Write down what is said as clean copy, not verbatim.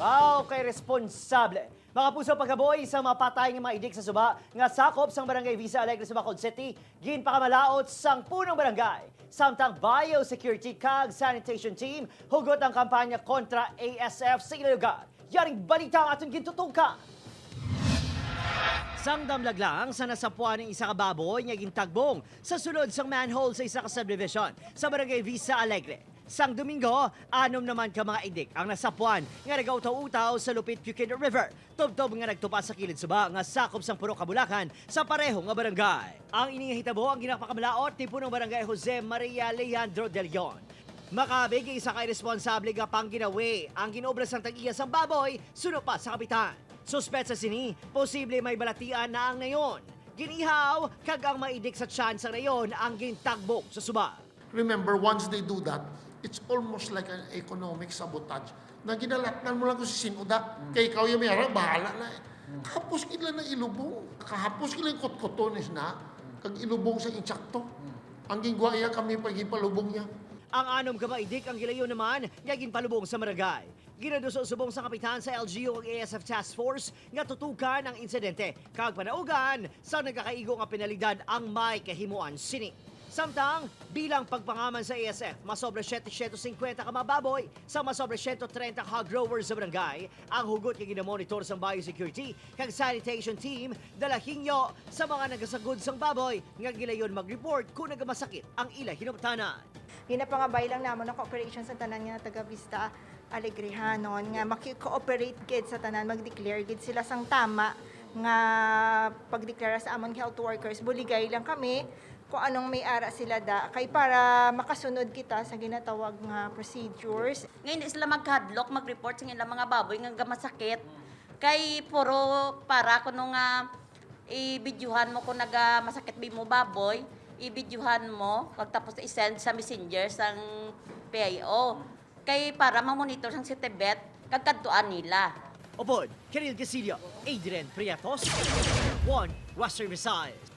Trabaho kay responsable. Mga puso pagkaboy sa mapatay ng mga idik sa suba nga sakop sang barangay Visa Alegre sa Bacol City, gin pakamalaot sang punong barangay. Samtang biosecurity kag sanitation team hugot ang kampanya kontra ASF sa ilang lugar. Yaring balita ang atong gintutungka. Sang damlag lang sa nasapuan ng isa ka baboy nga gintagbong sa sulod sang manhole sa isa ka subdivision sa barangay Visa Alegre. Sang Domingo, 6 naman ka mga idik ang nasapuan nga nagautaw-utaw sa Lupit Puquin River. Tubtob nga nagtupa sa kilid suba nga sakop sang Purok Kabulakan sa pareho nga barangay. Ang iningahitabo ang ginapakamalaot ni punong barangay Jose Maria Leandro de Leon. Makabig isa kay responsable nga pang ginawi ang ginobra sang tag-iya sang baboy suno pa sa kapitan. Suspetsa sini, posible may balatian na ang nayon. Ginihaw kag ang maidik sa chance na yon ang gintagbok sa suba. Remember, once they do that, it's almost like an economic sabotage. Na ginalatnan mo lang kung si sinuda. Kaya ikaw yung mayroon, bahala na eh. Kahapos kila na ilubong. Kahapos kila yung kotkotones na. Kag ilubong sa insakto. Ang gingwa iya kami pagipalubong niya. Ang anom ka maidik ang gilayo naman nga ginpalubong sa barangay. Ginaduso-subong sa kapitan sa LGU ang ASF Task Force nga tutukan ang insidente. Kag panaugan sa nagkakaigo nga penalidad ang may kahimuan sini. Samtang, bilang pagpangaman sa ASF, masobra 750 ka mga baboy sa masobra 130 hog growers sa barangay, ang hugot nga ginamonitor sa biosecurity kag sanitation team dalahingyo sa mga nagasagod sang baboy nga gilayon mag-report kung nagamasakit ang ila hinuptanan. Ginapangabay lang namon ang cooperation sa tanan nga taga Vista Alegrehanon nga maki-cooperate gid sa tanan, mag-declare gid sila sang tama nga pagdeklara sa among health workers. Buligay lang kami kung anong may ara sila da kay para makasunod kita sa ginatawag nga procedures. Ngayon sila mag-hadlock, mag-report sa ilang mga baboy nga gamasakit. Kay puro para kuno nga i-bidyuhan mo kung nagamasakit bi mo baboy, i-bidyuhan mo pagtapos i-send sa messenger sang PIO. Kay para ma-monitor sang si Tibet kagkadtuan nila. Opod, Kiril Casillo, Adrian Priatos, One Western Visayas.